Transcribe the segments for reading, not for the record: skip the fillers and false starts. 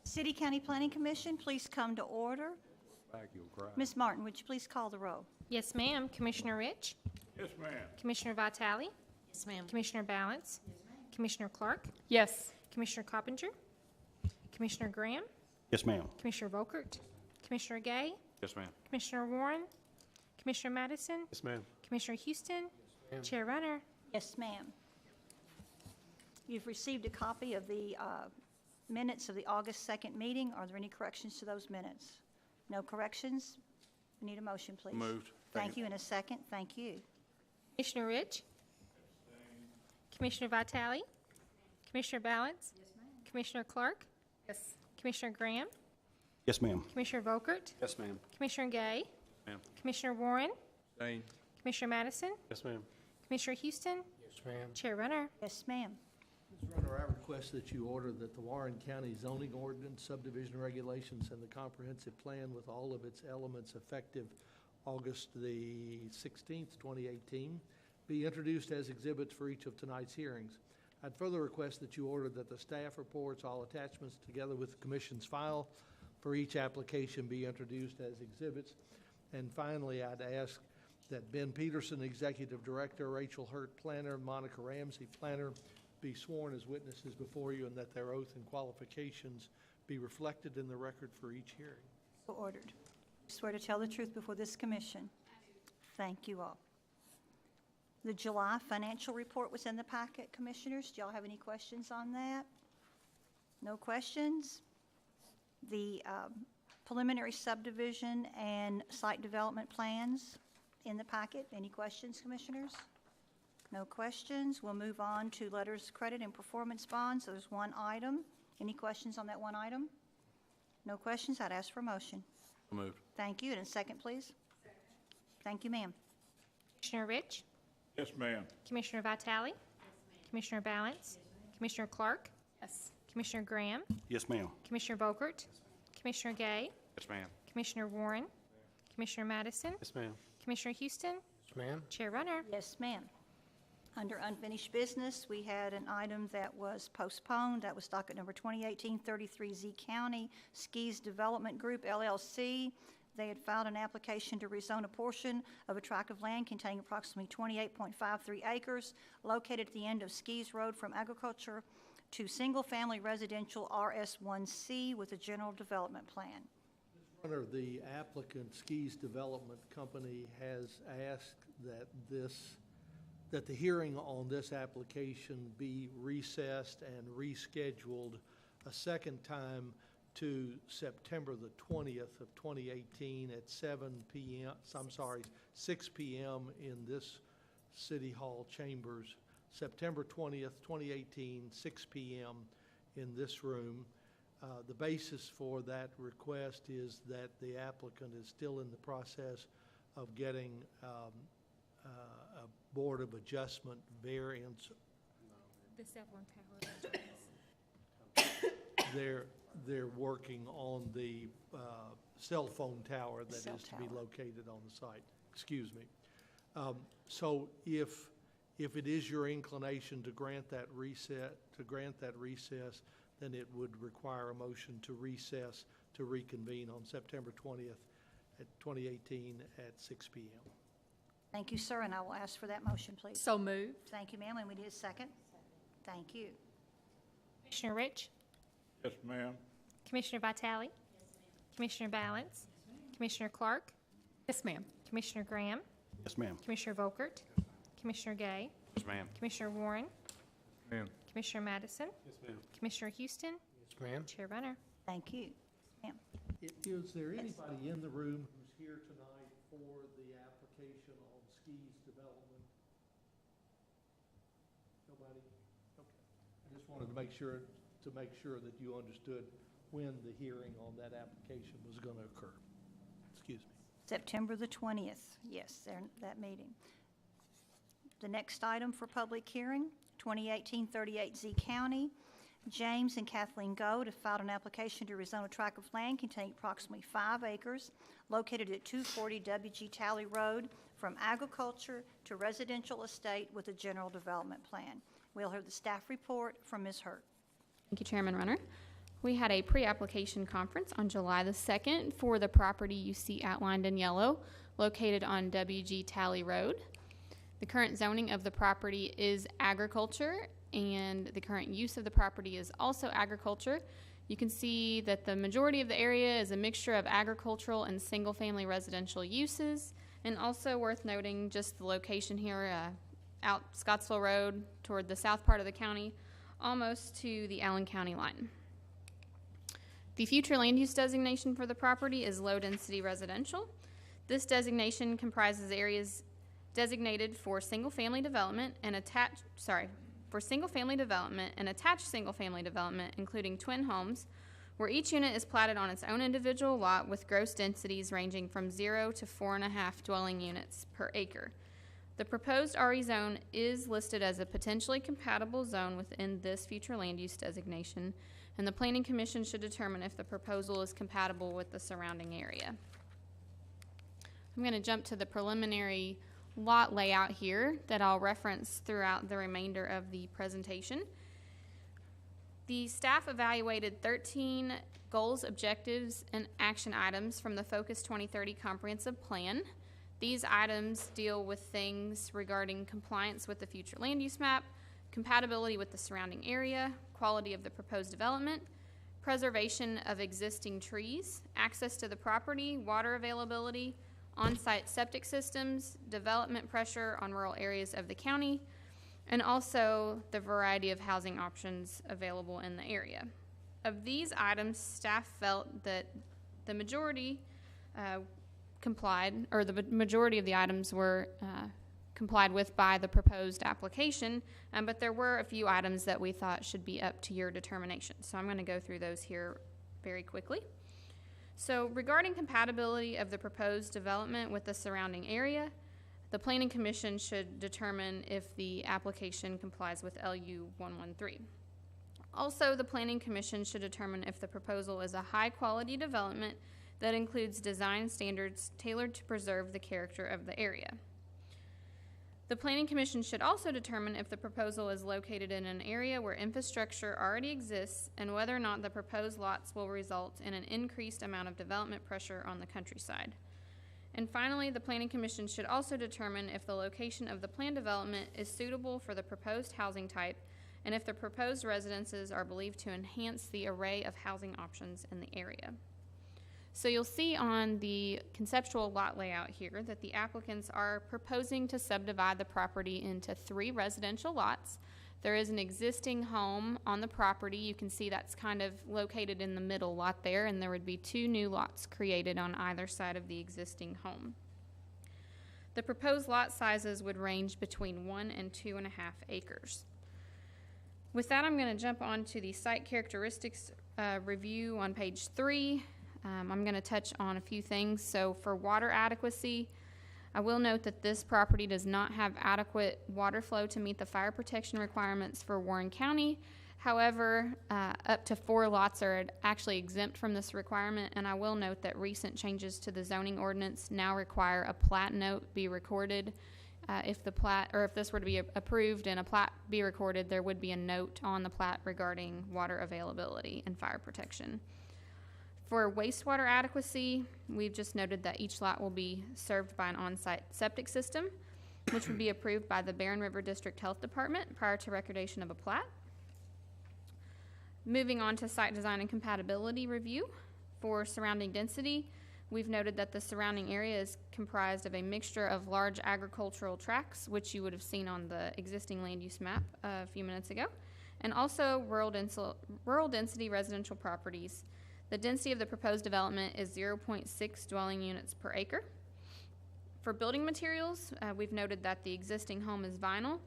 City County Planning Commission, please come to order. Ms. Martin, would you please call the roll? Yes, ma'am. Commissioner Rich? Yes, ma'am. Commissioner Vitale? Yes, ma'am. Commissioner Balance? Commissioner Clark? Yes. Commissioner Coppinger? Commissioner Graham? Yes, ma'am. Commissioner Volkert? Commissioner Gay? Yes, ma'am. Commissioner Warren? Commissioner Madison? Yes, ma'am. Commissioner Houston? Chair Runner? Yes, ma'am. You've received a copy of the minutes of the August 2nd meeting. Are there any corrections to those minutes? No corrections? We need a motion, please. Moved. Thank you. In a second. Thank you. Commissioner Rich? Commissioner Vitale? Commissioner Balance? Commissioner Clark? Yes. Commissioner Graham? Yes, ma'am. Commissioner Volkert? Yes, ma'am. Commissioner Gay? Ma'am. Commissioner Warren? Abstain. Commissioner Madison? Yes, ma'am. Commissioner Houston? Yes, ma'am. Chair Runner? Yes, ma'am. Mr. Runner, I request that you order that the Warren County zoning ordinance, subdivision regulations, and the comprehensive plan with all of its elements effective August the 16th, 2018, be introduced as exhibits for each of tonight's hearings. I'd further request that you order that the staff reports, all attachments, together with the commission's file for each application be introduced as exhibits. And finally, I'd ask that Ben Peterson, Executive Director, Rachel Hurt, Planner, Monica Ramsey, Planner, be sworn as witnesses before you, and that their oath and qualifications be reflected in the record for each hearing. So ordered. Swear to tell the truth before this commission. Thank you all. The July financial report was in the packet, Commissioners. Do y'all have any questions on that? No questions? The preliminary subdivision and site development plans in the packet. Any questions, Commissioners? No questions. We'll move on to letters of credit and performance bonds. So there's one item. Any questions on that one item? No questions. I'd ask for a motion. Moved. Thank you. And a second, please. Thank you, ma'am. Commissioner Rich? Yes, ma'am. Commissioner Vitale? Commissioner Balance? Commissioner Clark? Yes. Commissioner Graham? Yes, ma'am. Commissioner Volkert? Commissioner Gay? Yes, ma'am. Commissioner Warren? Commissioner Madison? Yes, ma'am. Commissioner Houston? Yes, ma'am. Chair Runner? Yes, ma'am. Under unfinished business, we had an item that was postponed. That was docket number 2018-33Z County Skees Development Group, LLC. They had filed an application to rezone a portion of a tract of land containing approximately 28.53 acres located at the end of Skees Road from agriculture to single-family residential RS1C with a general development plan. Runner, the applicant, Skees Development Company, has asked that the hearing on this application be recessed and rescheduled a second time to September the 20th of 2018 at 6 p.m. in this City Hall chambers. September 20th, 2018, 6 p.m. in this room. The basis for that request is that the applicant is still in the process of getting a Board of Adjustment variance. The cell phone tower. They're working on the cell phone tower that is Cell to be tower. located on the site. Excuse me. So if it is your inclination to grant that recess, then it would require a motion to recess to reconvene on September 20th at 2018 at 6 p.m. Thank you, sir, and I will ask for that motion, please. So moved. Thank you, ma'am, and we need a second. Thank you. Commissioner Rich? Yes, ma'am. Commissioner Vitale? Commissioner Balance? Commissioner Clark? Yes, ma'am. Commissioner Graham? Yes, ma'am. Commissioner Volkert? Commissioner Gay? Yes, ma'am. Commissioner Warren? Ma'am. Commissioner Madison? Yes, ma'am. Commissioner Houston? Yes, ma'am. Chair Runner? Thank you. Ma'am. Is there anybody in the room who's here tonight for the application on Skees Development? Nobody? Okay. I just wanted to make sure that you understood when the hearing on that application was going to occur. Excuse me. September the 20th, yes, that meeting. The next item for public hearing, 2018-38Z County. James and Kathleen Gold have filed an application to rezone a tract of land containing approximately 5 acres located at 240 WG Talley Rd from agriculture to residential estate with a general development plan. We'll hear the staff report from Ms. Hurt. Thank you, Chairman Runner. We had a pre-application conference on July the 2nd for the property you see outlined in yellow, located on WG Talley Rd. The current zoning of the property is agriculture, and the current use of the property is also agriculture. You can see that the majority of the area is a mixture of agricultural and single-family residential uses. And also worth noting, just the location here, out Scottsville Road toward the south part of the county, almost to the Allen County line. The future land use designation for the property is low-density residential. This designation comprises areas designated for single-family development and attached single-family development, including twin homes, where each unit is platted on its own individual lot with gross densities ranging from 0 to 4.5 dwelling units per acre. The proposed RE zone is listed as a potentially compatible zone within this future land use designation, and the Planning Commission should determine if the proposal is compatible with the surrounding area. I'm going to jump to the preliminary lot layout here that I'll reference throughout the remainder of the presentation. The staff evaluated 13 goals, objectives, and action items from the Focus 2030 Comprehensive Plan. These items deal with things regarding compliance with the future land use map, compatibility with the surrounding area, quality of the proposed development, preservation of existing trees, access to the property, water availability, on-site septic systems, development pressure on rural areas of the county, and also the variety of housing options available in the area. Of these items, staff felt that the majority majority of the items were complied with by the proposed application, but there were a few items that we thought should be up to your determination. So I'm going to go through those here very quickly. So regarding compatibility of the proposed development with the surrounding area, the Planning Commission should determine if the application complies with LU 113. Also, the Planning Commission should determine if the proposal is a high-quality development that includes design standards tailored to preserve the character of the area. The Planning Commission should also determine if the proposal is located in an area where infrastructure already exists and whether or not the proposed lots will result in an increased amount of development pressure on the countryside. And finally, the Planning Commission should also determine if the location of the planned development is suitable for the proposed housing type and if the proposed residences are believed to enhance the array of housing options in the area. So you'll see on the conceptual lot layout here that the applicants are proposing to subdivide the property into 3 residential lots. There is an existing home on the property. You can see that's kind of located in the middle lot there, and there would be 2 new lots created on either side of the existing home. The proposed lot sizes would range between 1 and 2.5 acres. With that, I'm going to jump on to the site characteristics review on page 3. I'm going to touch on a few things. So for water adequacy, I will note that this property does not have adequate water flow to meet the fire protection requirements for Warren County. However, up to 4 lots are actually exempt from this requirement, and I will note that recent changes to the zoning ordinance now require a plat note be recorded. If this were to be approved and a plat be recorded, there would be a note on the plat regarding water availability and fire protection. For wastewater adequacy, we've just noted that each lot will be served by an on-site septic system, which would be approved by the Barren River District Health Department prior to recordation of a plat. Moving on to site design and compatibility review. For surrounding density, we've noted that the surrounding area is comprised of a mixture of large agricultural tracts, which you would have seen on the existing land use map a few minutes ago, and also rural density residential properties. The density of the proposed development is 0.6 dwelling units per acre. For building materials, we've noted that the existing home is vinyl.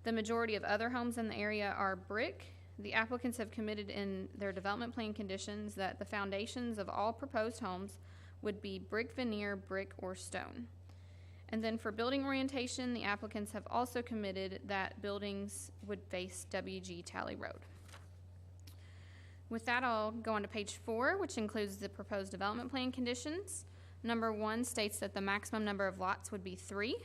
The majority of other homes in the area are brick. The applicants have committed in their development plan conditions that the foundations of all proposed homes would be brick veneer, brick, or stone. And then for building orientation, the applicants have also committed that buildings would face WG Talley Rd. With that, I'll go on to page 4, which includes the proposed development plan conditions. Number 1 states that the maximum number of lots would be 3.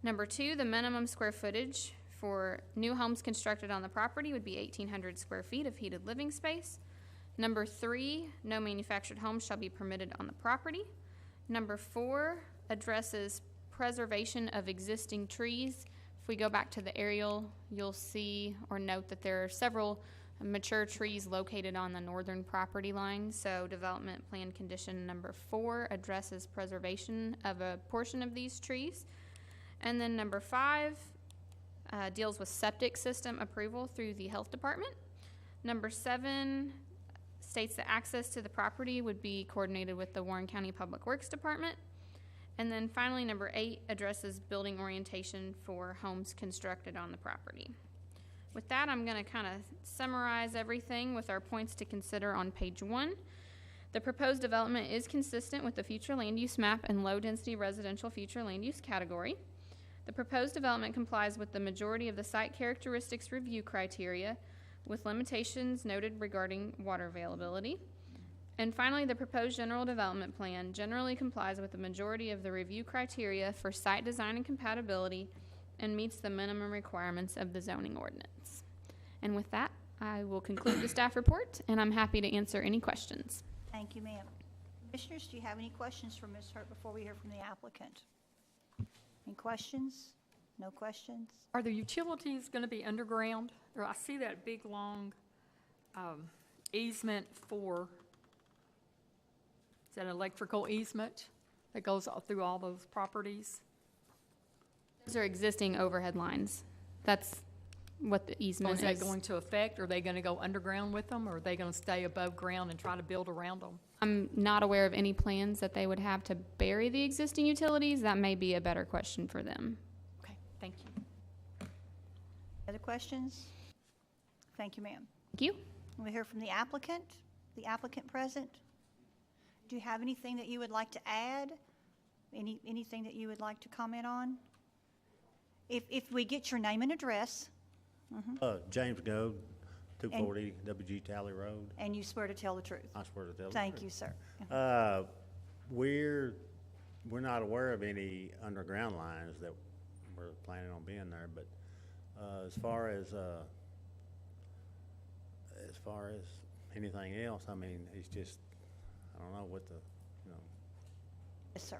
Number 2, the minimum square footage for new homes constructed on the property would be 1,800 square feet of heated living space. Number 3, no manufactured homes shall be permitted on the property. Number 4 addresses preservation of existing trees. If we go back to the aerial, you'll see or note that there are several mature trees located on the northern property line. So development plan condition number 4 addresses preservation of a portion of these trees. And then number 5 deals with septic system approval through the health department. Number 7 states that access to the property would be coordinated with the Warren County Public Works Department. And then finally, number 8 addresses building orientation for homes constructed on the property. With that, I'm going to kind of summarize everything with our points to consider on page 1. The proposed development is consistent with the future land use map and low-density residential future land use category. The proposed development complies with the majority of the site characteristics review criteria, with limitations noted regarding water availability. And finally, the proposed general development plan generally complies with the majority of the review criteria for site design and compatibility and meets the minimum requirements of the zoning ordinance. And with that, I will conclude the staff report, and I'm happy to answer any questions. Thank you, ma'am. Commissioners, do you have any questions for Ms. Hurt before we hear from the applicant? Any questions? No questions? Are the utilities going to be underground? Or I see that big, long easement for, is that an electrical easement that goes all through all those properties? Those are existing overhead lines. That's what the So easement is that is. going to affect? Are they going to go underground with them, or are they going to stay above ground and try to build around them? I'm not aware of any plans that they would have to bury the existing utilities. That may be a better question for them. Okay, thank you. Other questions? Thank you, ma'am. Thank you. We hear from the applicant present. Do you have anything that you would like to add? Anything that you would like to comment on? If we get your name and address, James Goad, 240 WG Talley Rd. and you swear to tell the truth. I swear to tell the Thank truth. you, sir. We're not aware of any underground lines that we're planning on being there, but as far as anything else, I mean, it's just, I don't know what the, you know. Yes, sir.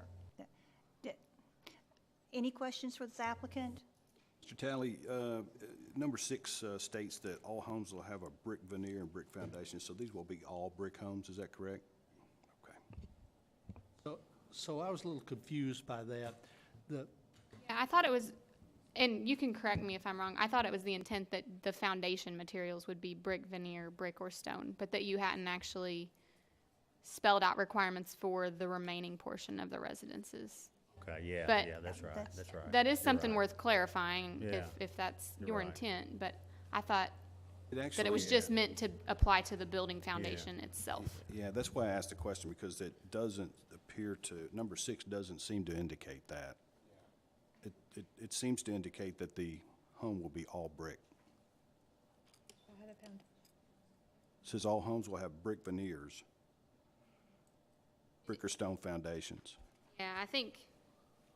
Any questions for this applicant? Mr. Talley, number 6 states that all homes will have a brick veneer and brick foundation, so these will be all brick homes, is that correct? Okay. So I was a little confused by that. Yeah, I thought it was, and you can correct me if I'm wrong, I thought it was the intent that the foundation materials would be brick, veneer, brick, or stone, but that you hadn't actually spelled out requirements for the remaining portion of the residences. Okay, yeah, But that's right, that's right. That is You're something right. worth clarifying Yeah. if that's You're your right. intent, but I thought It actually, that it was just meant to apply to the building foundation itself. Yeah, that's why I asked the question, because it doesn't appear to, number 6 doesn't seem to indicate that. It seems to indicate that the home will be all brick. It says all homes will have brick veneers, brick or stone foundations. Yeah, I think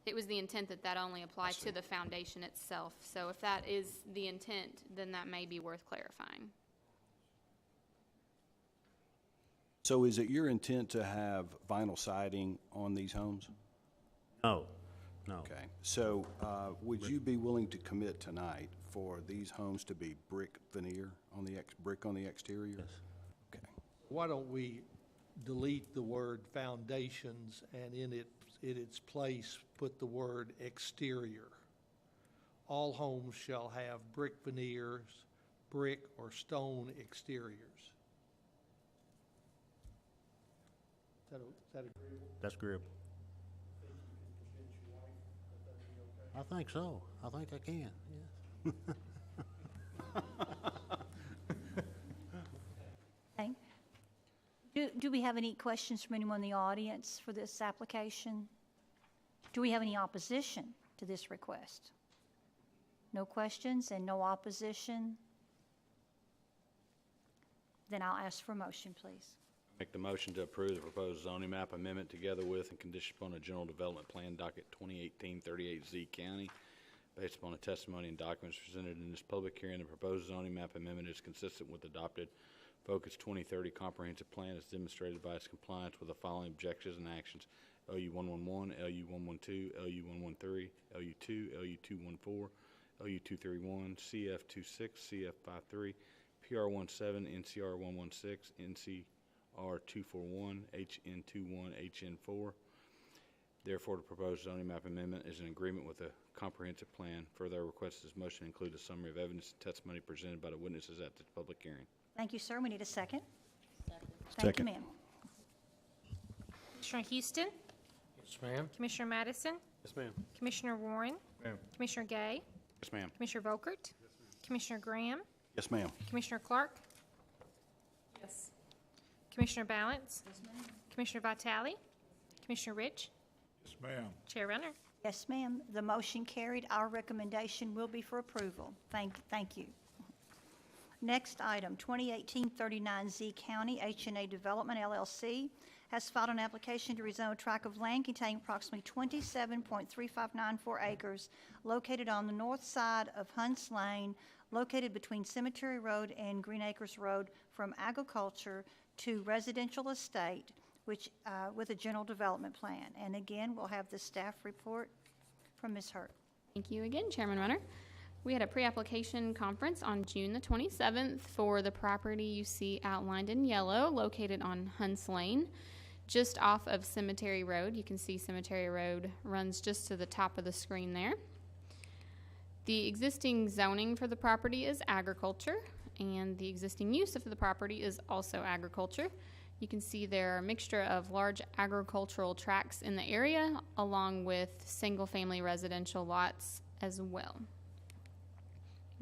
it was the intent that that only applied to the foundation itself. So if that is the intent, then that may be worth clarifying. So is it your intent to have vinyl siding on these homes? No. Okay, so would you be willing to commit tonight for these homes to be brick veneer on the brick on the exterior? Yes. Okay. Why don't we delete the word foundations and in its place put the word exterior? All homes shall have brick veneers, brick or stone exteriors. Is that agreeable? That's agreeable. I think so. I think I can, yes. Okay. Do we have any questions from anyone in the audience for this application? Do we have any opposition to this request? No questions and no opposition? Then I'll ask for a motion, please. Make the motion to approve the proposed zoning map amendment together with and condition upon a general development plan docket 2018-38Z County. Based upon the testimony and documents presented in this public hearing, the proposed zoning map amendment is consistent with adopted Focus 2030 Comprehensive Plan is demonstrated by its compliance with the following objectives and actions: LU 111, LU 112, LU 113, LU 2, LU 214, LU 231, CF 26, CF 53, PR 17, NCR 116, NCR 241, HN 21, HN 4. Therefore, the proposed zoning map amendment is in agreement with the comprehensive plan. Further, I request this motion include a summary of evidence and testimony presented by the witnesses at this public hearing. Thank you, sir. We need a second. Thank you, Second. ma'am. Commissioner Houston, Yes, ma'am. Commissioner Madison, Yes, ma'am. Commissioner Warren, Ma'am. Commissioner Gay, Yes, ma'am. Commissioner Volkert, Commissioner Graham, Yes, ma'am. Commissioner Clark, Yes. Commissioner Balance, Commissioner Vitale, Commissioner Rich, Yes, ma'am. Chair Runner. Yes, ma'am. The motion carried. Our recommendation will be for approval. Thank you. Next item, 2018-39Z County H&A Development LLC has filed an application to rezone a tract of land containing approximately 27.3594 acres located on the north side of Hunts Lane, located between Cemetery Road and Green Acres Road, from agriculture to residential estate, which, with a general development plan. And again, we'll have the staff report from Ms. Hurt. Thank you again, Chairman Runner. We had a pre-application conference on June the 27th for the property you see outlined in yellow, located on Hunts Lane, just off of Cemetery Road. You can see Cemetery Road runs just to the top of the screen there. The existing zoning for the property is agriculture, and the existing use of the property is also agriculture. You can see there are a mixture of large agricultural tracts in the area, along with single-family residential lots as well.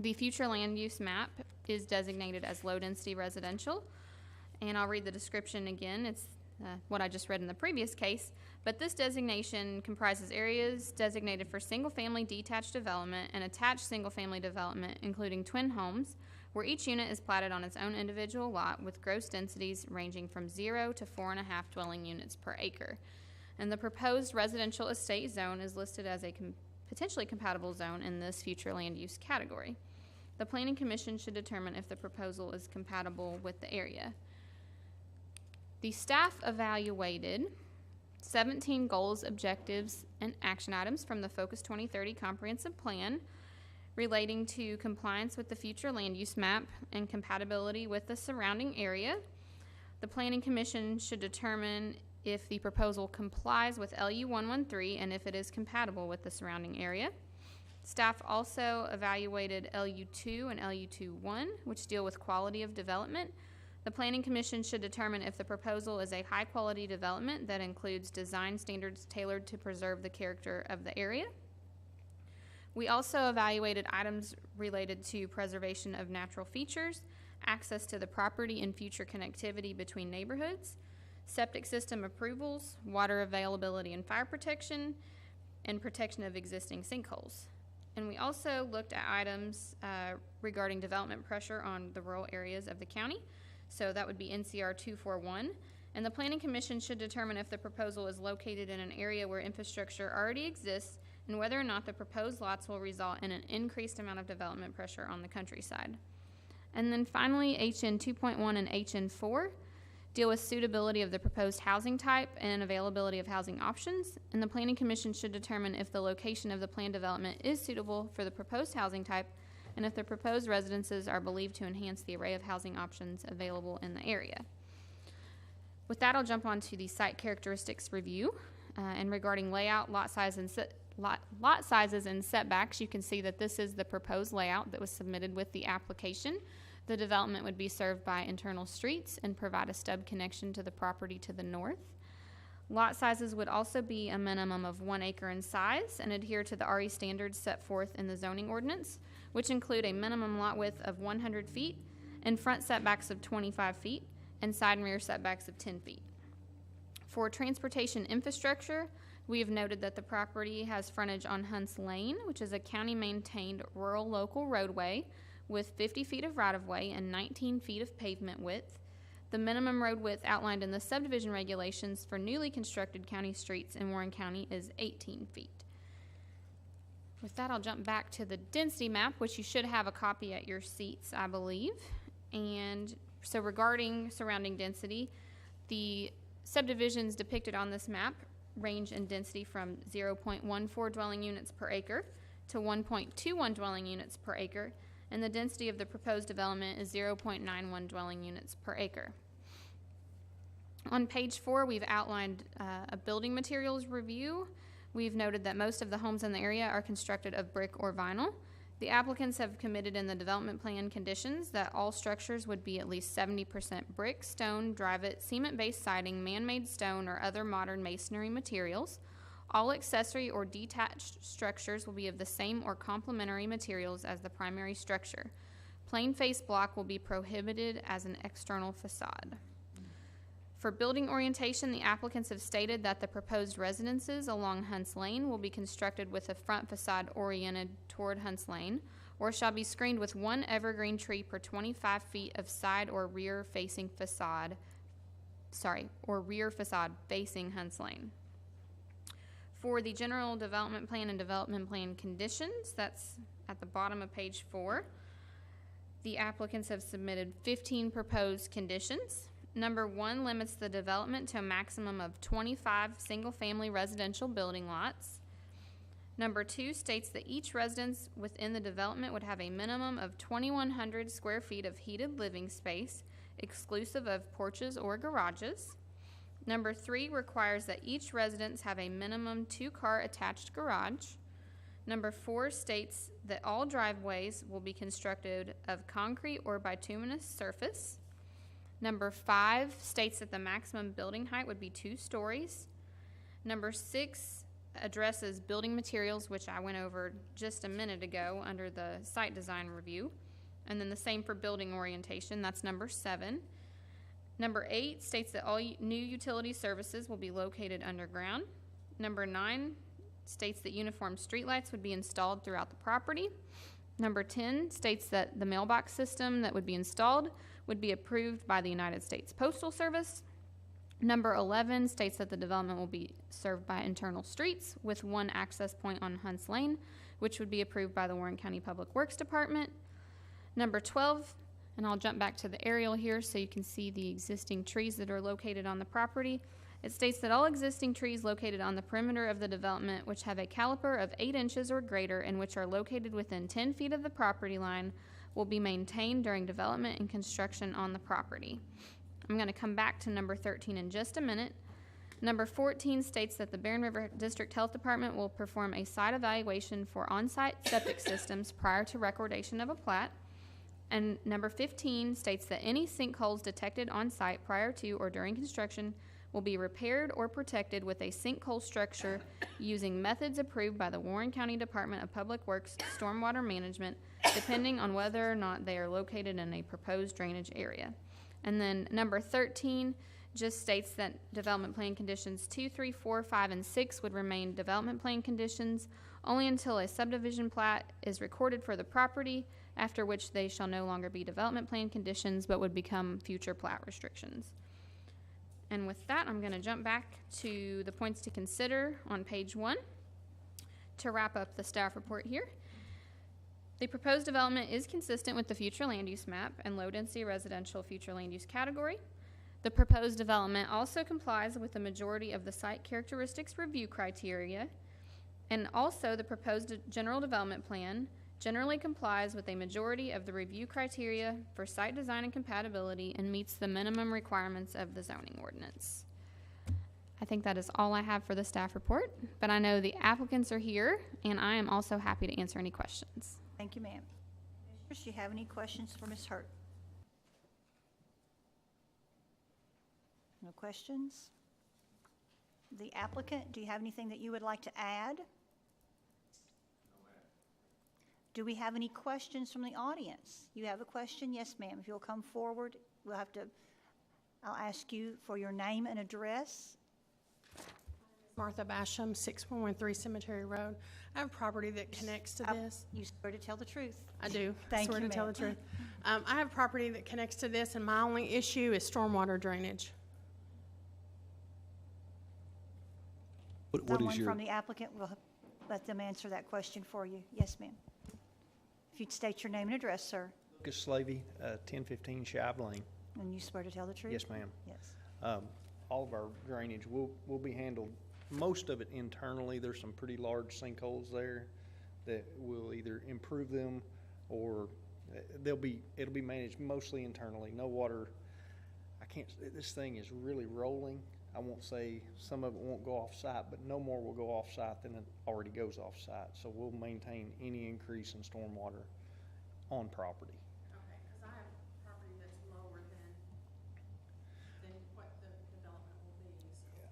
The future land use map is designated as low-density residential, and I'll read the description again. It's what I just read in the previous case, but this designation comprises areas designated for single-family detached development and attached single-family development, including twin homes, where each unit is platted on its own individual lot with gross densities ranging from 0 to 4.5 dwelling units per acre. And the proposed residential estate zone is listed as a potentially compatible zone in this future land use category. The Planning Commission should determine if the proposal is compatible with the area. The staff evaluated 17 goals, objectives, and action items from the Focus 2030 Comprehensive Plan relating to compliance with the future land use map and compatibility with the surrounding area. The Planning Commission should determine if the proposal complies with LU 113 and if it is compatible with the surrounding area. Staff also evaluated LU 2 and LU 21, which deal with quality of development. The Planning Commission should determine if the proposal is a high-quality development that includes design standards tailored to preserve the character of the area. We also evaluated items related to preservation of natural features, access to the property and future connectivity between neighborhoods, septic system approvals, water availability and fire protection, and protection of existing sinkholes. And we also looked at items regarding development pressure on the rural areas of the county. So that would be NCR 241. And the Planning Commission should determine if the proposal is located in an area where infrastructure already exists and whether or not the proposed lots will result in an increased amount of development pressure on the countryside. And then finally, HN 2.1 and HN 4 deal with suitability of the proposed housing type and availability of housing options. And the Planning Commission should determine if the location of the planned development is suitable for the proposed housing type and if the proposed residences are believed to enhance the array of housing options available in the area. With that, I'll jump on to the site characteristics review. And regarding layout, lot sizes and setbacks, you can see that this is the proposed layout that was submitted with the application. The development would be served by internal streets and provide a stub connection to the property to the north. Lot sizes would also be a minimum of 1 acre in size and adhere to the RE standards set forth in the zoning ordinance, which include a minimum lot width of 100 feet and front setbacks of 25 feet and side and rear setbacks of 10 feet. For transportation infrastructure, we have noted that the property has frontage on Hunts Lane, which is a county-maintained rural local roadway with 50 feet of right-of-way and 19 feet of pavement width. The minimum road width outlined in the subdivision regulations for newly constructed county streets in Warren County is 18 feet. With that, I'll jump back to the density map, which you should have a copy at your seats, I believe. And So regarding surrounding density, the subdivisions depicted on this map range in density from 0.14 dwelling units per acre to 1.21 dwelling units per acre, and the density of the proposed development is 0.91 dwelling units per acre. On page 4, we've outlined a building materials review. We've noted that most of the homes in the area are constructed of brick or vinyl. The applicants have committed in the development plan conditions that all structures would be at least 70% brick, stone, drive-it, cement-based siding, man-made stone, or other modern masonry materials. All accessory or detached structures will be of the same or complementary materials as the primary structure. Plain face block will be prohibited as an external facade. For building orientation, the applicants have stated that the proposed residences along Hunts Lane will be constructed with a front facade oriented toward Hunts Lane, or shall be screened with one evergreen tree per 25 feet of side or rear facing facade, rear facade facing Hunts Lane. For the general development plan and development plan conditions, that's at the bottom of page 4, the applicants have submitted 15 proposed conditions. Number 1 limits the development to a maximum of 25 single-family residential building lots. Number 2 states that each residence within the development would have a minimum of 2,100 square feet of heated living space, exclusive of porches or garages. Number 3 requires that each residence have a minimum 2-car attached garage. Number 4 states that all driveways will be constructed of concrete or bituminous surface. Number 5 states that the maximum building height would be 2 stories. Number 6 addresses building materials, which I went over just a minute ago under the site design review. And then the same for building orientation, that's number 7. Number 8 states that all new utility services will be located underground. Number 9 states that uniform streetlights would be installed throughout the property. Number 10 states that the mailbox system that would be installed would be approved by the United States Postal Service. Number 11 states that the development will be served by internal streets with one access point on Hunts Lane, which would be approved by the Warren County Public Works Department. Number 12, and I'll jump back to the aerial here so you can see the existing trees that are located on the property. It states that all existing trees located on the perimeter of the development which have a caliper of 8 inches or greater and which are located within 10 feet of the property line will be maintained during development and construction on the property. I'm going to come back to number 13 in just a minute. Number 14 states that the Barren River District Health Department will perform a site evaluation for on-site septic systems prior to recordation of a plat. And number 15 states that any sinkholes detected on site prior to or during construction will be repaired or protected with a sinkhole structure using methods approved by the Warren County Department of Public Works Stormwater Management, depending on whether or not they are located in a proposed drainage area. And then number 13 just states that development plan conditions 2, 3, 4, 5, and 6 would remain development plan conditions only until a subdivision plat is recorded for the property, after which they shall no longer be development plan conditions but would become future plat restrictions. And with that, I'm going to jump back to the points to consider on page 1 to wrap up the staff report here. The proposed development is consistent with the future land use map and low-density residential future land use category. The proposed development also complies with the majority of the site characteristics review criteria, and also the proposed general development plan generally complies with a majority of the review criteria for site design and compatibility and meets the minimum requirements of the zoning ordinance. I think that is all I have for the staff report, but I know the applicants are here, and I am also happy to answer any questions. Thank you, ma'am. Commissioners, do you have any questions for Ms. Hurt? No questions? The applicant, do you have anything that you would like to add? Do we have any questions from the audience? You have a question? Yes, ma'am. If you'll come forward, I'll ask you for your name and address. Martha Basham, 6113 Cemetery Road. I have property that connects to this. You swear to tell the truth. I do. Thank Swear you, to tell ma'am. the truth. I have property that connects to this, and my only issue is stormwater drainage. What is Someone your, from the applicant will let them answer that question for you. Yes, ma'am. If you'd state your name and address, sir. Lucas Slavey, 1015 Shive Lane. And you swear to tell the truth? Yes, ma'am. Yes. All of our drainage will be handled, most of it internally. There's some pretty large sinkholes there that will either improve them or it'll be managed mostly internally. No water. This thing is really rolling. I won't say some of it won't go off site, but no more will go off site than it already goes off site. So we'll maintain any increase in stormwater on property. Okay, because I have property that's lower than what the development will be, so.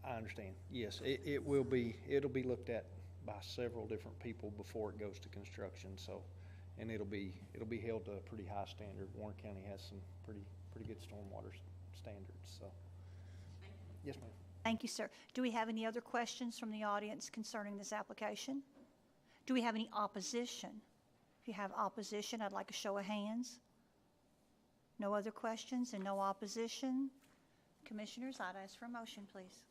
I understand. Yes, it'll be looked at by several different people before it goes to construction, so, and it'll be held to a pretty high standard. Warren County has some pretty good stormwater standards, so. Yes, ma'am. Thank you, sir. Do we have any other questions from the audience concerning this application? Do we have any opposition? If you have opposition, I'd like a show of hands. No other questions and no opposition? Commissioners, I'd ask for a motion, please.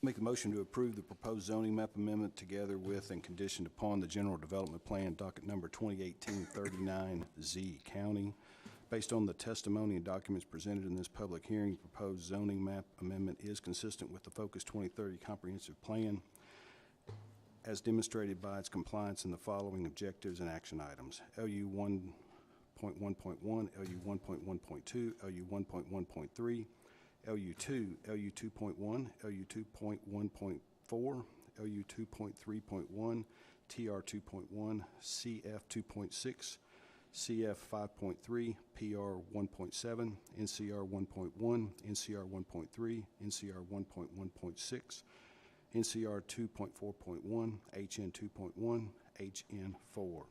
Make a motion to approve the proposed zoning map amendment together with and conditioned upon the general development plan, docket number 2018-39Z, County. Based on the testimony and documents presented in this public hearing, proposed zoning map amendment is consistent with the Focus 2030 comprehensive plan as demonstrated by its compliance in the following objectives and action items. LU 1.1.1, LU 1.1.2, LU 1.1.3, LU 2, LU 2.1, LU 2.1.4, LU 2.3.1, TR 2.1, CF 2.6, CF 5.3, PR 1.7, NCR 1.1, NCR 1.3, NCR 1.1.6, NCR 2.4.1, HN 2.1, HN 4.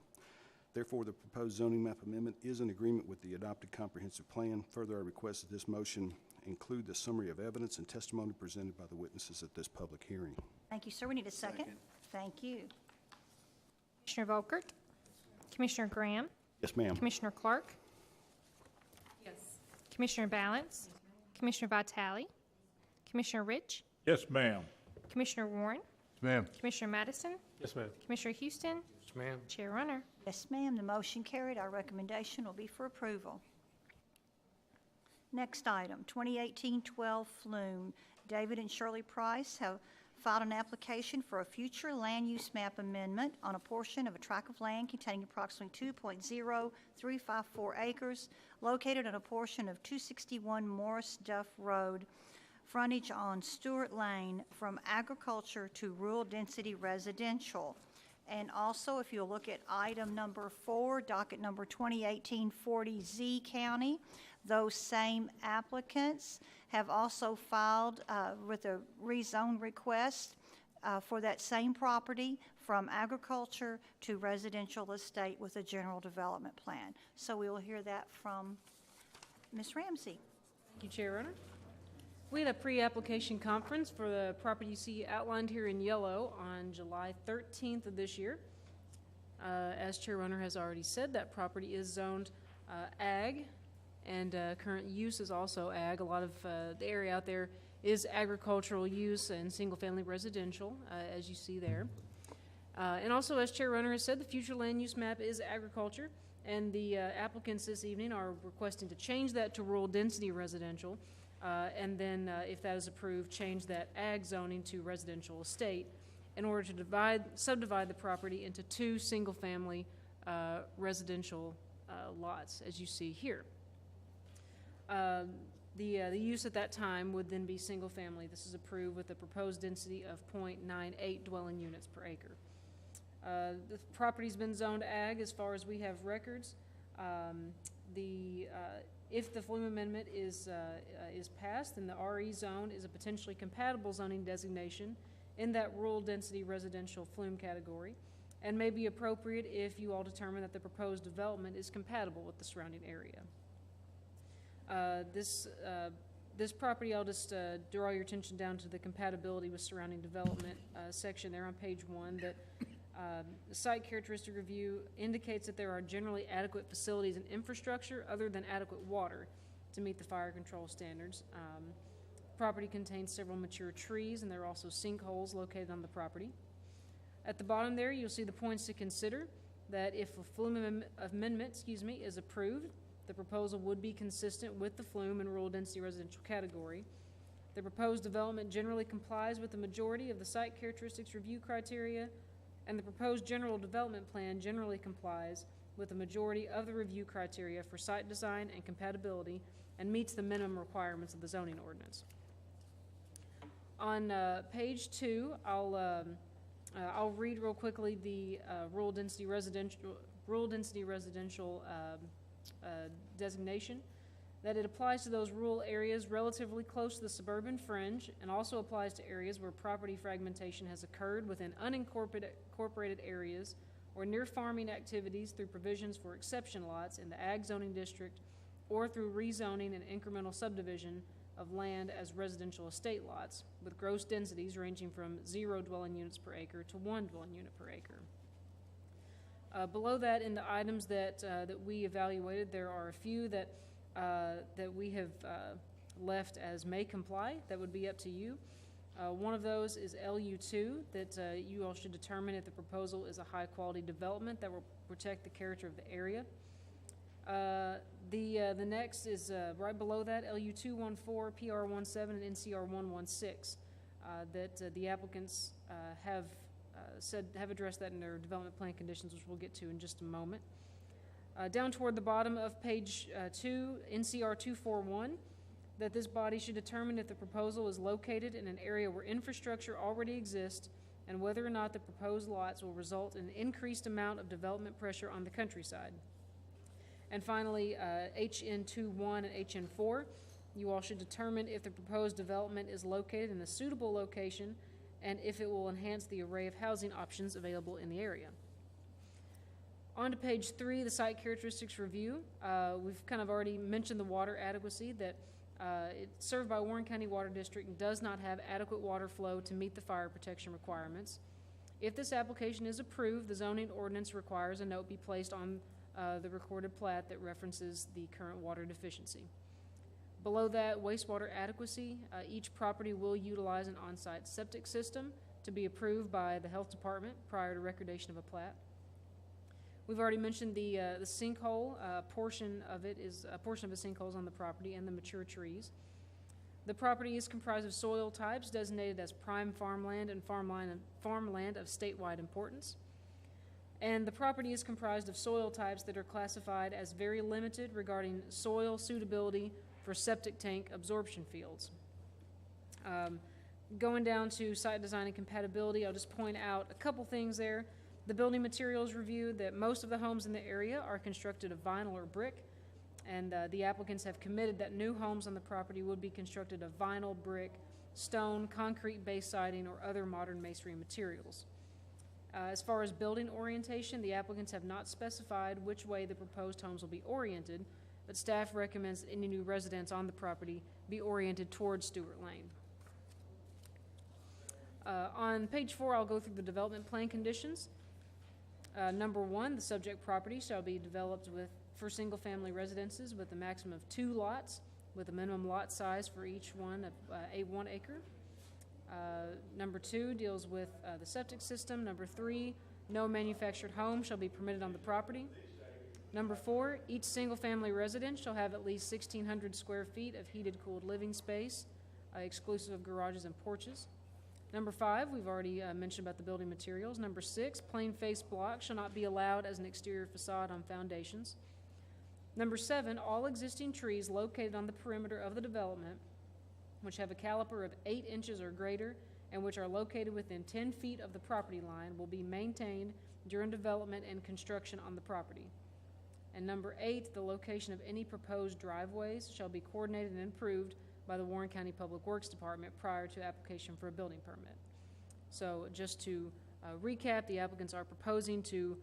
Therefore, the proposed zoning map amendment is in agreement with the adopted comprehensive plan. Further, I request that this motion include the summary of evidence and testimony presented by the witnesses at this public hearing. Thank you, sir. We need a second. Thank you. Commissioner Volkert? Commissioner Graham? Yes, ma'am. Commissioner Clark? Yes. Commissioner Balance? Commissioner Vitale? Commissioner Rich? Yes, ma'am. Commissioner Warren? Yes, ma'am. Commissioner Madison? Yes, ma'am. Commissioner Houston? Yes, ma'am. Chair Runner? Yes, ma'am. The motion carried. Our recommendation will be for approval. Next item, 2018-12 Flume. David and Shirley Price have filed an application for a future land use map amendment on a portion of a tract of land containing approximately 2.0354 acres located on a portion of 261 Morris Duff Road, frontage on Stewart Lane, from agriculture to rural density residential. And also, if you'll look at item number 4, docket number 2018-40Z County, those same applicants have also filed with a rezone request for that same property from agriculture to residential estate with a general development plan. So we will hear that from Ms. Ramsey. Thank you, Chair Runner. We had a pre-application conference for the property you see outlined here in yellow on July 13th of this year. As Chair Runner has already said, that property is zoned ag, and current use is also ag. A lot of the area out there is agricultural use and single-family residential, as you see there. And also, as Chair Runner has said, the future land use map is agriculture, and the applicants this evening are requesting to change that to rural density residential, and then, if that is approved, change that ag zoning to residential estate in order to subdivide the property into 2 single-family residential lots, as you see here. The use at that time would then be single-family. This is approved with a proposed density of 0.98 dwelling units per acre. The property's been zoned ag as far as we have records. If the Flume Amendment is passed, then the RE zone is a potentially compatible zoning designation in that rural density residential Flume category, and may be appropriate if you all determine that the proposed development is compatible with the surrounding area. This property, I'll just draw your attention down to the compatibility with surrounding development section there on page 1, that the site characteristic review indicates that there are generally adequate facilities and infrastructure other than adequate water to meet the fire control standards. Property contains several mature trees, and there are also sinkholes located on the property. At the bottom there, you'll see the points to consider, that if a Flume amendment is approved, the proposal would be consistent with the flume and rural density residential category. The proposed development generally complies with the majority of the site characteristics review criteria, and the proposed general development plan generally complies with the majority of the review criteria for site design and compatibility and meets the minimum requirements of the zoning ordinance. On page 2, I'll read real quickly the rural density residential designation, that it applies to those rural areas relatively close to the suburban fringe and also applies to areas where property fragmentation has occurred within unincorporated areas or near farming activities through provisions for exception lots in the ag zoning district or through rezoning and incremental subdivision of land as residential estate lots with gross densities ranging from 0 dwelling units per acre to 1 dwelling unit per acre. Below that, in the items that we evaluated, there are a few that we have left as may comply. That would be up to you. One of those is LU2, that you all should determine if the proposal is a high-quality development that will protect the character of the area. The next is right below that, LU214, PR17, and NCR116, that the applicants have addressed that in their development plan conditions, which we'll get to in just a moment. Down toward the bottom of page 2, NCR 241, that this body should determine if the proposal is located in an area where infrastructure already exists and whether or not the proposed lots will result in an increased amount of development pressure on the countryside. And finally, HN21 and HN4, you all should determine if the proposed development is located in a suitable location and if it will enhance the array of housing options available in the area. On to page 3, the site characteristics review. We've kind of already mentioned the water adequacy, that it's served by Warren County Water District and does not have adequate water flow to meet the fire protection requirements. If this application is approved, the zoning ordinance requires a note be placed on the recorded plat that references the current water deficiency. Below that, wastewater adequacy. Each property will utilize an on-site septic system to be approved by the health department prior to recordation of a plat. We've already mentioned the sinkhole. A portion of the sinkhole is on the property and the mature trees. The property is comprised of soil types designated as prime farmland and farmland of statewide importance. And the property is comprised of soil types that are classified as very limited regarding soil suitability for septic tank absorption fields. Going down to site design and compatibility, I'll just point out a couple things there. The building materials review, that most of the homes in the area are constructed of vinyl or brick, and the applicants have committed that new homes on the property would be constructed of vinyl, brick, stone, concrete base siding, or other modern masonry materials. As far as building orientation, the applicants have not specified which way the proposed homes will be oriented, but staff recommends that any new residents on the property be oriented towards Stewart Lane. On page 4, I'll go through the development plan conditions. Number 1, the subject property shall be developed for single-family residences with a maximum of 2 lots, with a minimum lot size for each one of 1 acre. Number 2 deals with the septic system. Number 3, no manufactured home shall be permitted on the property. Number 4, each single-family residence shall have at least 1,600 square feet of heated, cooled living space, exclusive of garages and porches. Number 5, we've already mentioned about the building materials. Number 6, plain face blocks shall not be allowed as an exterior facade on foundations. Number 7, all existing trees located on the perimeter of the development, which have a caliper of 8 inches or greater and which are located within 10 feet of the property line, will be maintained during development and construction on the property. And number 8, the location of any proposed driveways shall be coordinated and approved by the Warren County Public Works Department prior to application for a building permit. So just to recap, the applicants are proposing to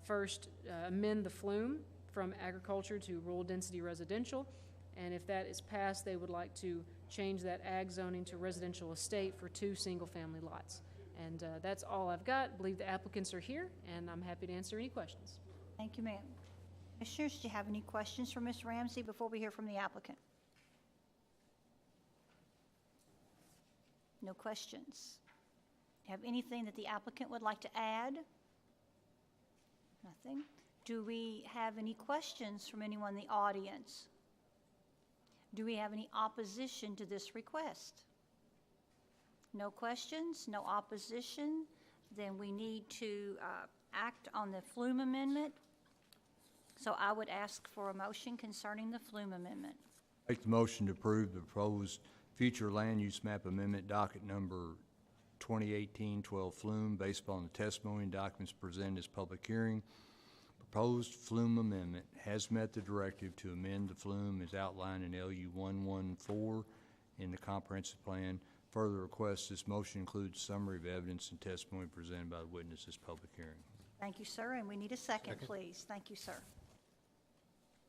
first amend the flume from agriculture to rural density residential, and if that is passed, they would like to change that ag zoning to residential estate for 2 single-family lots. And that's all I've got. I believe the applicants are here, and I'm happy to answer any questions. Thank you, ma'am. Commissioners, do you have any questions for Ms. Ramsey before we hear from the applicant? No questions. Do you have anything that the applicant would like to add? Nothing. Do we have any questions from anyone in the audience? Do we have any opposition to this request? No questions, no opposition? Then we need to act on the Flume Amendment. So I would ask for a motion concerning the Flume Amendment. Make the motion to approve the proposed future land use map amendment docket number 2018-12 Flume based upon the testimony and documents presented as public hearing. Proposed Flume amendment has met the directive to amend the Flume as outlined in LU 114 in the comprehensive plan. Further request this motion includes summary of evidence and testimony presented by the witness as public hearing. Thank you, sir, and we need a second, please. Thank you, sir.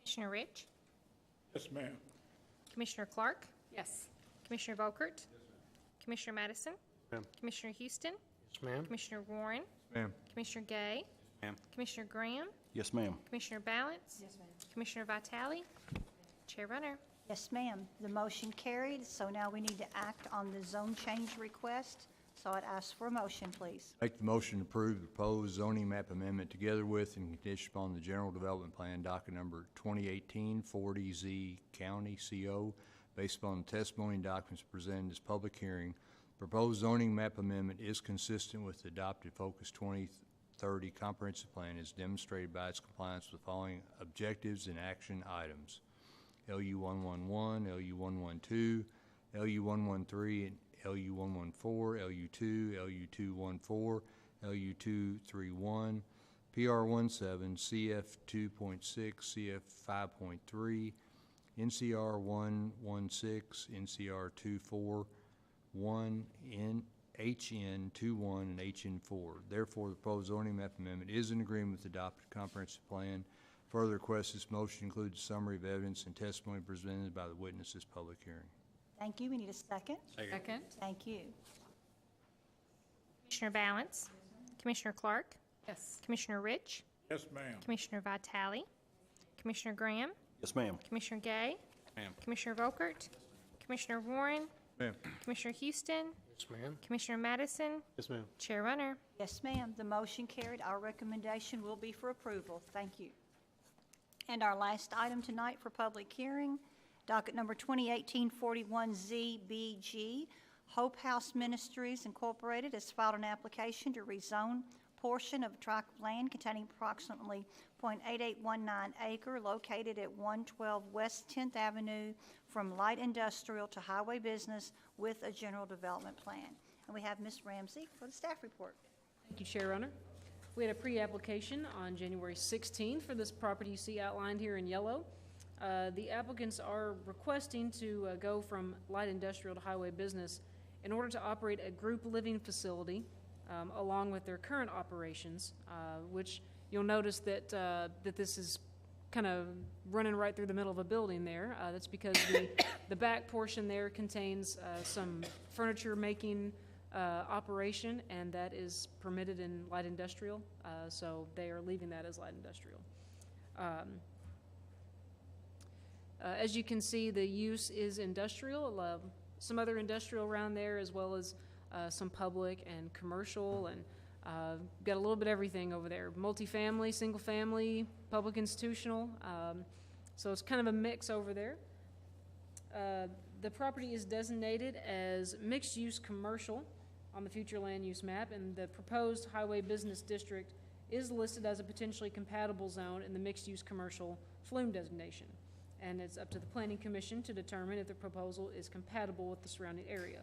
Commissioner Rich, Yes, ma'am. Commissioner Clark, Yes. Commissioner Volkert, Commissioner Madison, Ma'am. Commissioner Houston, Yes, ma'am. Commissioner Warren, Ma'am. Commissioner Gay, Ma'am. Commissioner Graham, Yes, ma'am. Commissioner Balance, Commissioner Vitale, Chair Runner. Yes, ma'am. The motion carried, so now we need to act on the zone change request. So I'd ask for a motion, please. Make the motion to approve the proposed zoning map amendment together with and conditioned upon the general development plan docket number 2018-40Z County CO based upon the testimony and documents presented as public hearing. Proposed zoning map amendment is consistent with the adopted Focus 2030 comprehensive plan as demonstrated by its compliance with the following objectives and action items. LU 111, LU 112, LU 113, and LU 114, LU 2, LU 214, LU 231, PR 17, CF 2.6, CF 5.3, NCR 116, NCR 241, HN 21, and HN 4. Therefore, the proposed zoning map amendment is in agreement with the adopted comprehensive plan. Further request this motion includes a summary of evidence and testimony presented by the witness as public hearing. Thank you. We need a second. Second. Thank you. Commissioner Balance, Commissioner Clark, Yes. Commissioner Rich, Yes, ma'am. Commissioner Vitale, Commissioner Graham, Yes, ma'am. Commissioner Gay, Ma'am. Commissioner Volkert, Commissioner Warren, Ma'am. Commissioner Houston, Yes, ma'am. Commissioner Madison, Yes, ma'am. Chair Runner. Yes, ma'am. The motion carried. Our recommendation will be for approval. Thank you. And our last item tonight for public hearing, docket number 2018-41ZBG, Hope House Ministries Incorporated has filed an application to rezone portion of a tract of land containing approximately .8819 acre located at 112 West 10th Avenue from light industrial to highway business with a general development plan. And we have Ms. Ramsey for the staff report. Thank you, Chair Runner. We had a pre-application on January 16th for this property you see outlined here in yellow. The applicants are requesting to go from light industrial to highway business in order to operate a group living facility along with their current operations, which you'll notice that that this is kind of running right through the middle of a building there. That's because the back portion there contains some furniture making operation, and that is permitted in light industrial, so they are leaving that as light industrial. As you can see, the use is industrial, some other industrial around there, as well as some public and commercial, and got a little bit of everything over there. Multifamily, single family, public institutional, so it's kind of a mix over there. The property is designated as mixed-use commercial on the future land use map, and the proposed highway business district is listed as a potentially compatible zone in the mixed-use commercial flume designation. And it's up to the Planning Commission to determine if the proposal is compatible with the surrounding area.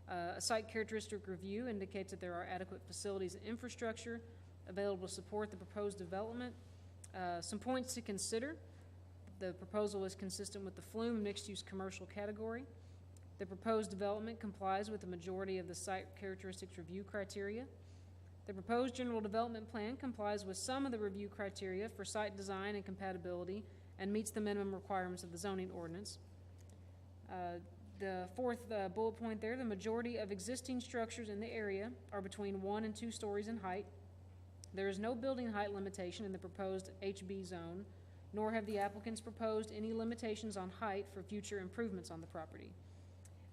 A site characteristic review indicates that there are adequate facilities and infrastructure available to support the proposed development. Some points to consider. The proposal is consistent with the flume mixed-use commercial category. The proposed development complies with the majority of the site characteristics review criteria. The proposed general development plan complies with some of the review criteria for site design and compatibility and meets the minimum requirements of the zoning ordinance. The fourth bullet point there, the majority of existing structures in the area are between 1 and 2 stories in height. There is no building height limitation in the proposed HB zone, nor have the applicants proposed any limitations on height for future improvements on the property.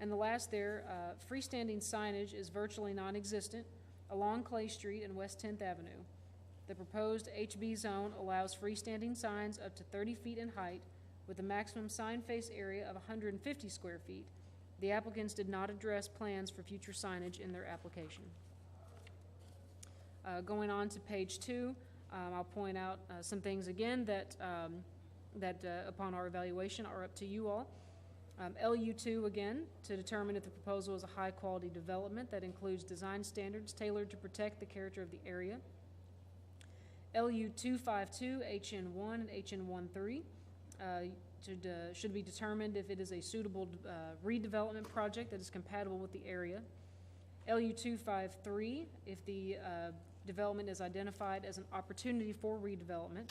And the last there, freestanding signage is virtually non-existent along Clay Street and West 10th Avenue. The proposed HB zone allows freestanding signs up to 30 feet in height with a maximum sign face area of 150 square feet. The applicants did not address plans for future signage in their application. Going on to page 2, I'll point out some things again that upon our evaluation are up to you all. LU2, again, to determine if the proposal is a high-quality development that includes design standards tailored to protect the character of the area. LU252, HN1, and HN13 should be determined if it is a suitable redevelopment project that is compatible with the area. LU253, if the development is identified as an opportunity for redevelopment.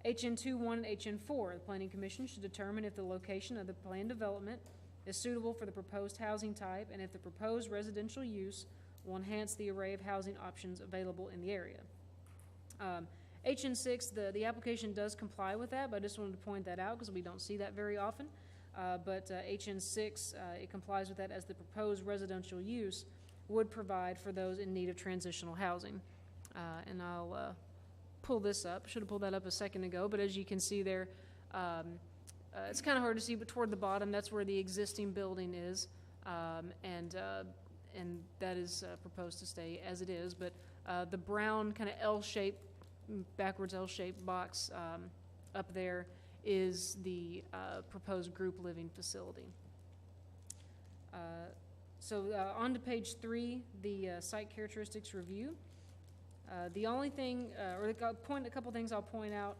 HN21 and HN4, the Planning Commission should determine if the location of the planned development is suitable for the proposed housing type and if the proposed residential use will enhance the array of housing options available in the area. HN6, the application does comply with that, but I just wanted to point that out because we don't see that very often. But HN6, it complies with that as the proposed residential use would provide for those in need of transitional housing. And I'll pull this up. Should have pulled that up a second ago, but as you can see there, it's kind of hard to see, but toward the bottom, that's where the existing building is, and that is proposed to stay as it is. But the brown kind of L-shaped, backwards L-shaped box up there is the proposed group living facility. So on to page 3, the site characteristics review. The only thing, or a couple things I'll point out,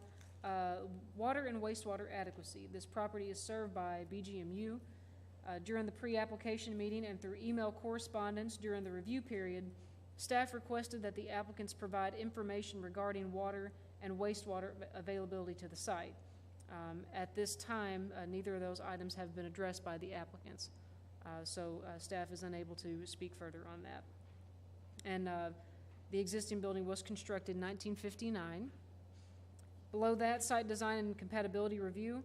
water and wastewater adequacy. This property is served by BGMU. During the pre-application meeting and through email correspondence during the review period, staff requested that the applicants provide information regarding water and wastewater availability to the site. At this time, neither of those items have been addressed by the applicants, so staff is unable to speak further on that. And the existing building was constructed in 1959. Below that, site design and compatibility review.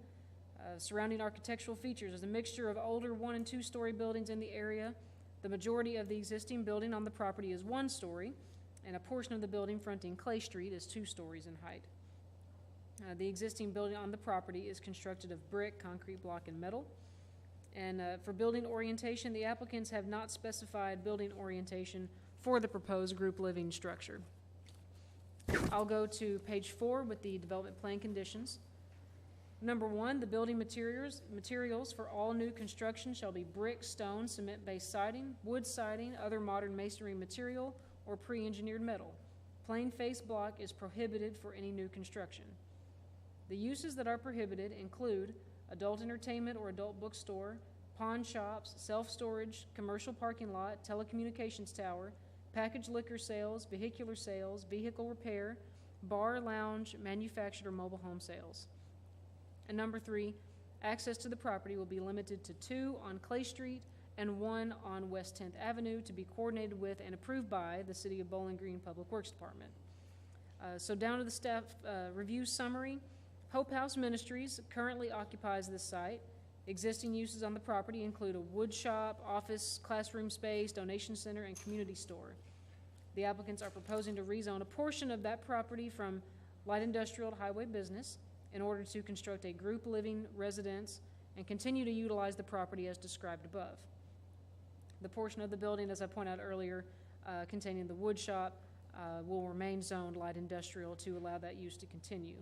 Surrounding architectural features is a mixture of older 1- and 2-story buildings in the area. The majority of the existing building on the property is 1 story, and a portion of the building fronting Clay Street is 2 stories in height. The existing building on the property is constructed of brick, concrete block, and metal. And for building orientation, the applicants have not specified building orientation for the proposed group living structure. I'll go to page 4 with the development plan conditions. Number 1, the building materials for all new construction shall be brick, stone, cement-based siding, wood siding, other modern masonry material, or pre-engineered metal. Plain face block is prohibited for any new construction. The uses that are prohibited include adult entertainment or adult bookstore, pawn shops, self-storage, commercial parking lot, telecommunications tower, packaged liquor sales, vehicle repair, bar, lounge, manufactured or mobile home sales. And number 3, access to the property will be limited to 2 on Clay Street and 1 on West 10th Avenue to be coordinated with and approved by the City of Bowling Green Public Works Department. So down to the staff review summary. Hope House Ministries currently occupies this site. Existing uses on the property include a wood shop, office, classroom space, donation center, and community store. The applicants are proposing to rezone a portion of that property from light industrial to highway business in order to construct a group living residence and continue to utilize the property as described above. The portion of the building, as I pointed out earlier, containing the wood shop will remain zoned light industrial to allow that use to continue.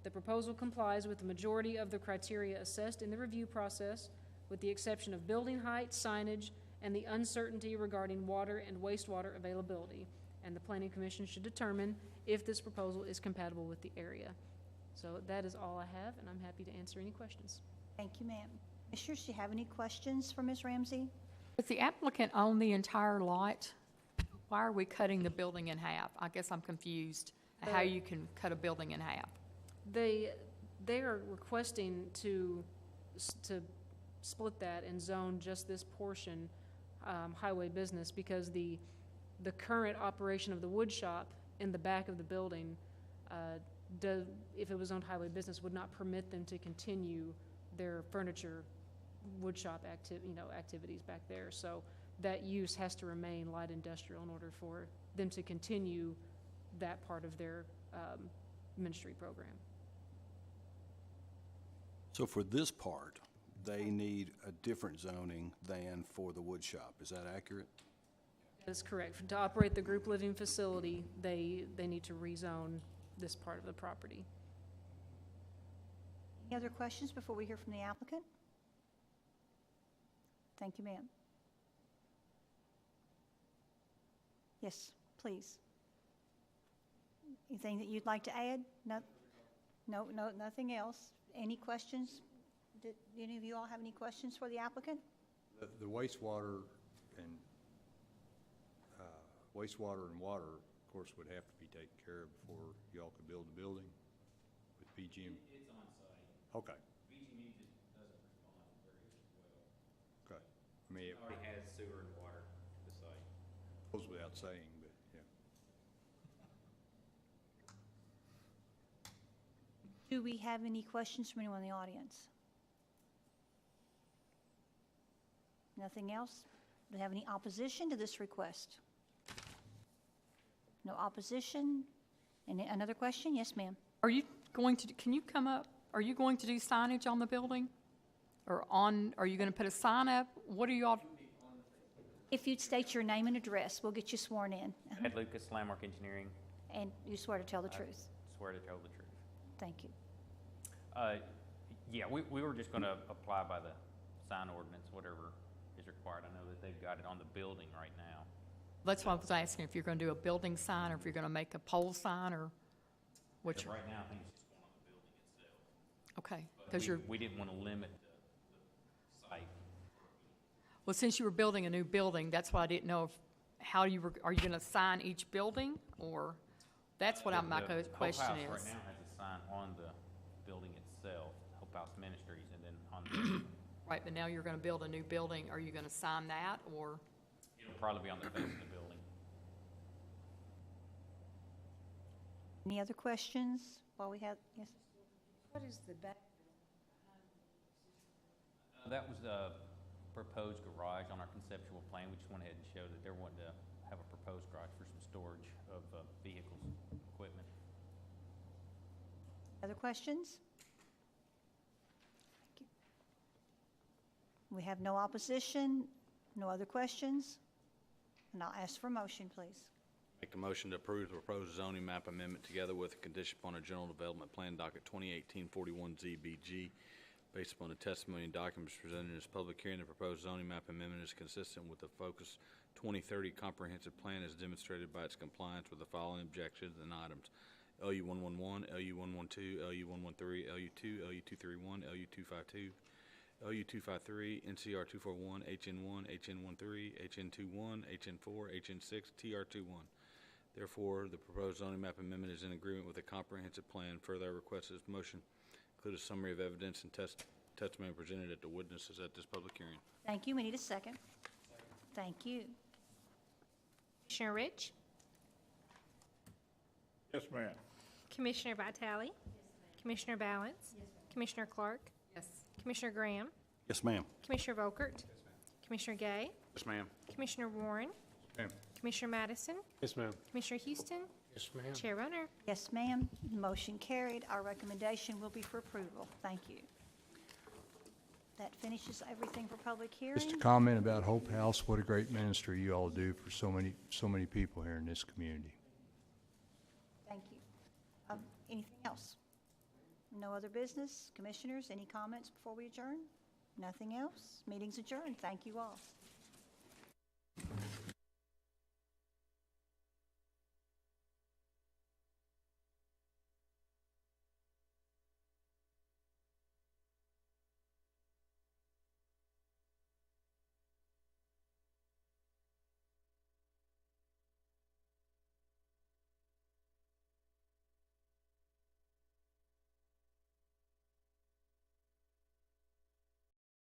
The proposal complies with the majority of the criteria assessed in the review process, with the exception of building height, signage, and the uncertainty regarding water and wastewater availability. And the Planning Commission should determine if this proposal is compatible with the area. So that is all I have, and I'm happy to answer any questions. Thank you, ma'am. Commissioners, do you have any questions for Ms. Ramsey? Does the applicant own the entire lot? Why are we cutting the building in half? I guess I'm confused how you can cut a building in half. They are requesting to split that and zone just this portion highway business because the current operation of the wood shop in the back of the building, if it was owned highway business, would not permit them to continue their furniture wood shop activities back there. So that use has to remain light industrial in order for them to continue that part of their ministry program. So for this part, they need a different zoning than for the wood shop. Is that accurate? That is correct. To operate the group living facility, they need to rezone this part of the property. Any other questions before we hear from the applicant? Thank you, ma'am. Yes, please. Anything that you'd like to add? No, nothing else. Any questions? Did any of you all have any questions for the applicant? The wastewater and water, of course, would have to be taken care of before y'all could build the building with BGM. It's on site. Okay. BGM just doesn't respond very well. Okay. I mean, It already has sewer and water at the site. goes without saying, but yeah. Do we have any questions from anyone in the audience? Nothing else? Do we have any opposition to this request? No opposition? And another question? Yes, ma'am. Are you going to, can you come up? Are you going to do signage on the building? Or are you going to put a sign up? What are you all? If you'd state your name and address, we'll get you sworn in. Ed Lucas, Landmark Engineering. And you swear to tell the truth. Swear to tell the truth. Thank you. Yeah, we were just going to apply by the sign ordinance, whatever is required. I know that they've got it on the building right now. That's why I was asking if you're going to do a building sign or if you're going to make a pole sign or which. Right now, I think it's just going on the building itself. Okay, But because we didn't want to limit the site. well, since you were building a new building, that's why I didn't know if, are you going to sign each building or, that's what my question Hope House is. right now has a sign on the building itself, Hope House Ministries, and then on the, Right, but now you're going to build a new building. Are you going to sign that or? it'll probably be on the face of the building. Any other questions while we have, yes? What is the back? That was a proposed garage on our conceptual plan. We just went ahead and showed that they're wanting to have a proposed garage for some storage of vehicles, equipment. Other questions? Thank you. We have no opposition, no other questions, and I'll ask for a motion, please. Make a motion to approve the proposed zoning map amendment together with a condition upon a general development plan docket 2018-41ZBG. Based upon the testimony and documents presented in this public hearing, the proposed zoning map amendment is consistent with the Focus 2030 comprehensive plan as demonstrated by its compliance with the following objectives and items: LU 111, LU 112, LU 113, LU 2, LU 231, LU 252, LU 253, NCR 241, HN1, HN13, HN21, HN4, HN6, TR21. Therefore, the proposed zoning map amendment is in agreement with the comprehensive plan. Further, I request this motion include a summary of evidence and testimony presented at the witnesses at this public hearing. Thank you. We need a second. Thank you. Commissioner Rich? Yes, ma'am. Commissioner Vitale? Commissioner Balance? Commissioner Clark? Yes. Commissioner Graham? Yes, ma'am. Commissioner Volkert? Commissioner Gay? Yes, ma'am. Commissioner Warren? Ma'am. Commissioner Madison? Yes, ma'am. Commissioner Houston? Yes, ma'am. Chair Runner? Yes, ma'am. Motion carried. Our recommendation will be for approval. Thank you. That finishes everything for public hearing. Just a comment about Hope House, what a great ministry you all do for so many people here in this community. Thank you. Anything else? No other business? Commissioners, any comments before we adjourn? Nothing else? Meeting's adjourned. Thank you all.